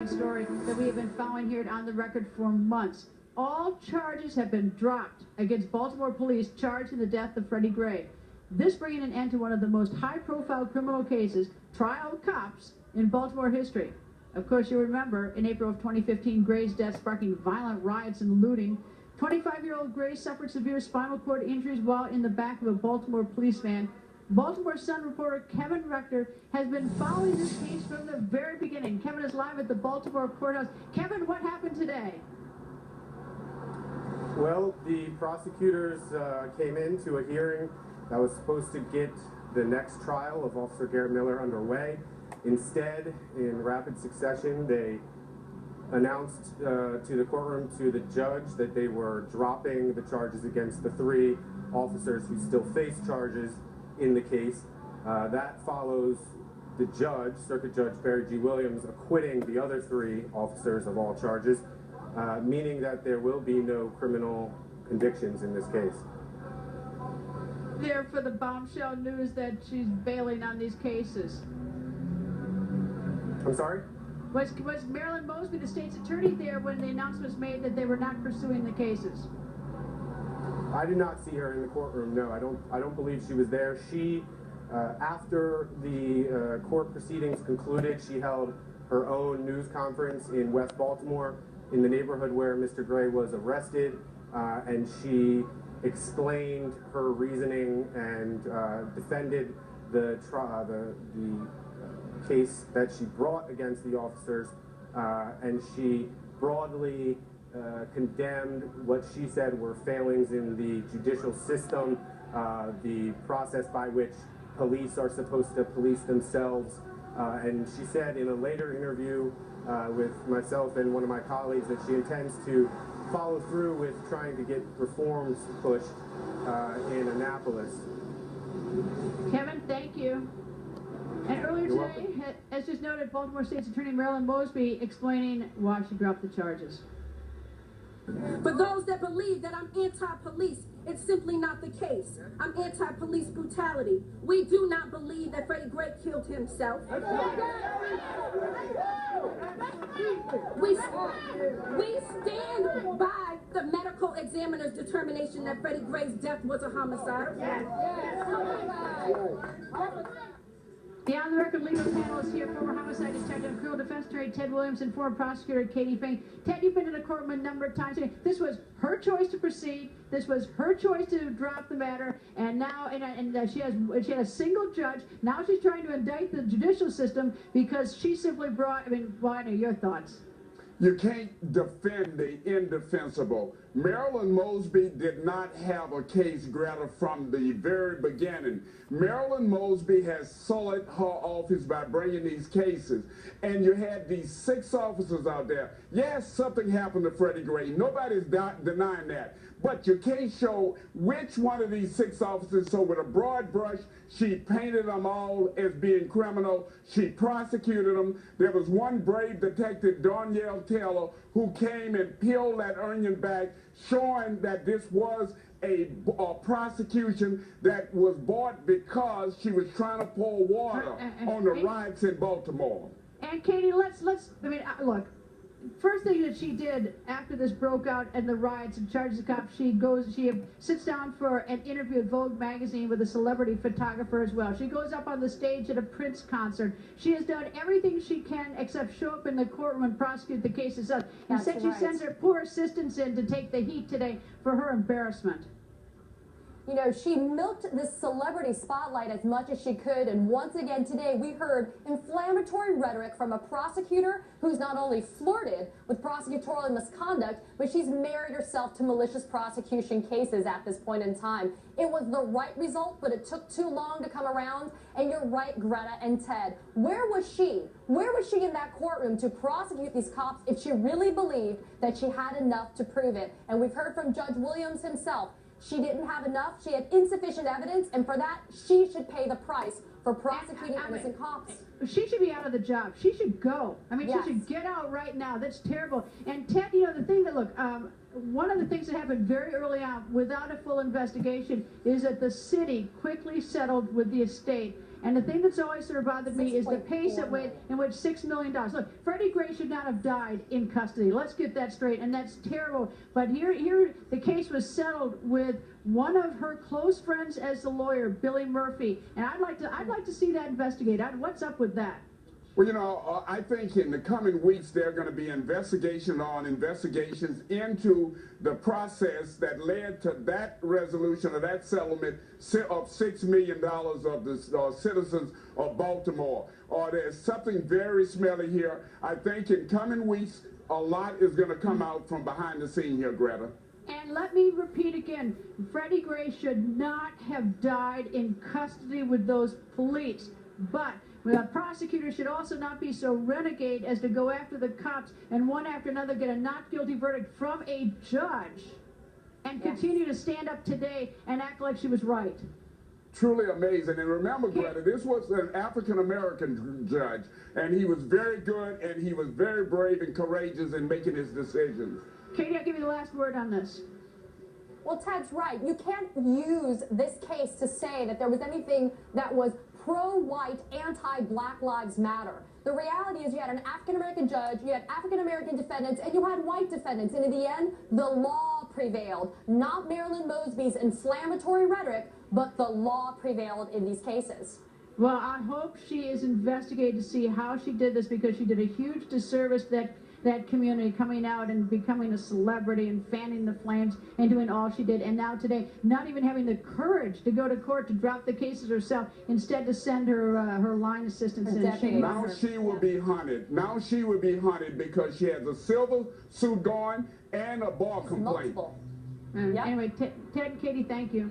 Story that we have been following here On the Record for months. All charges have been dropped against Baltimore police charged in the death of Freddie Gray. This bringing an end to one of the most high-profile criminal cases, trial cops, in Baltimore history. Of course, you remember, in April of 2015, Gray's death sparking violent riots and looting. 25-year-old Gray suffered severe spinal cord injuries while in the back of a Baltimore police van. Baltimore Sun reporter Kevin Rector has been following this case from the very beginning. Kevin is live at the Baltimore courthouse. Kevin, what happened today? Well, the prosecutors came into a hearing that was supposed to get the next trial of Officer Garrett Miller underway. Instead, in rapid succession, they announced to the courtroom, to the judge, that they were dropping the charges against the three officers who still face charges in the case. That follows the judge, Circuit Judge Barry G. Williams, acquitting the other three officers of all charges, meaning that there will be no criminal convictions in this case. There for the bombshell news that she's bailing on these cases. I'm sorry? Was Marilyn Mosby, the state's attorney, there when the announcement was made that they were not pursuing the cases? I did not see her in the courtroom. No, I don't believe she was there. She, after the court proceedings concluded, she held her own news conference in West Baltimore, in the neighborhood where Mr. Gray was arrested, and she explained her reasoning and defended the case that she brought against the officers, and she broadly condemned what she said were failings in the judicial system, the process by which police are supposed to police themselves. And she said in a later interview with myself and one of my colleagues that she intends to follow through with trying to get reforms pushed in Annapolis. Kevin, thank you. And earlier today, as just noted, Baltimore State's Attorney Marilyn Mosby explaining why she dropped the charges. For those that believe that I'm anti-police, it's simply not the case. I'm anti-police brutality. We do not believe that Freddie Gray killed himself. We stand by the medical examiner's determination that Freddie Gray's death was a homicide. The On the Record legal panel is here. Former homicide detective, criminal defense attorney Ted Williams, and former prosecutor Katie Fane. Ted, you've been in the courtroom a number of times. This was her choice to proceed. This was her choice to drop the matter. And now, she had a single judge. Now she's trying to indict the judicial system because she simply brought. I mean, what are your thoughts? You can't defend the indefensible. Marilyn Mosby did not have a case, Greta, from the very beginning. Marilyn Mosby has sullied her office by bringing these cases. And you had these 6 officers out there. Yes, something happened to Freddie Gray. Nobody's denying that. But you can't show which one of these 6 officers. So with a broad brush, she painted them all as being criminal. She prosecuted them. There was one brave detective, Danielle Taylor, who came and peeled that onion back, showing that this was a prosecution that was bought because she was trying to pour water on the riots in Baltimore. And Katie, let's I mean, look. First thing that she did after this broke out and the riots and charges the cops, she sits down for an interview at Vogue magazine with a celebrity photographer as well. She goes up on the stage at a Prince concert. She has done everything she can except show up in the courtroom and prosecute the case herself. Instead, she sends her poor assistants in to take the heat today for her embarrassment. You know, she milked this celebrity spotlight as much as she could, and once again today we heard inflammatory rhetoric from a prosecutor who's not only flirted with prosecutorial misconduct, but she's married herself to malicious prosecution cases at this point in time. It was the right result, but it took too long to come around, and you're right, Greta and Ted. Where was she? Where was she in that courtroom to prosecute these cops if she really believed that she had enough to prove it? And we've heard from Judge Williams himself. She didn't have enough. She had insufficient evidence, and for that, she should pay the price for prosecuting innocent cops. She should be out of the job. She should go. I mean, yes. She should get out right now. That's terrible. And Ted, you know, the thing that, look, one of the things that happened very early on without a full investigation is that the city quickly settled with the estate And the thing that's always sort of bothered me is the pace at which, in which $6 million. Look, Freddie Gray should not have died in custody. Let's get that straight, and that's terrible. But here the case was settled with one of her close friends as the lawyer, Billy Murphy. And I'd like to see that investigated. What's up with that? Well, you know, I think in the coming weeks there are going to be investigations into the process that led to that resolution of that settlement of $6 million of the citizens of Baltimore. There's something very smelly here. I think in coming weeks a lot is going to come out from behind the scene here, Greta. And let me repeat again, Freddie Gray should not have died in custody with those police. But the prosecutor should also not be so renegade as to go after the cops and one after another get a not guilty verdict from a judge and continue to stand up today and act like she was right. Truly amazing. And remember, Greta, this was an African-American judge, and he was very good, and he was very brave and courageous in making his decisions. Katie, I'll give you the last word on this. Well, Ted's right. You can't use this case to say that there was anything that was pro-white, anti-Black Lives Matter. The reality is you had an African-American judge, you had African-American defendants, and you had white defendants. And in the end, the law prevailed. Not Marilyn Mosby's inflammatory rhetoric, but the law prevailed in these cases. Well, I hope she is investigated to see how she did this, because she did a huge disservice to that community, coming out and becoming a celebrity and fanning the flames and doing all she did. And now today, not even having the courage to go to court to drop the cases herself, instead to send her line assistants in. Shame. Now she will be hunted. Now she will be hunted because she has a civil suit going and a bar complaint. Multiple. Anyway, Ted and Katie, thank you.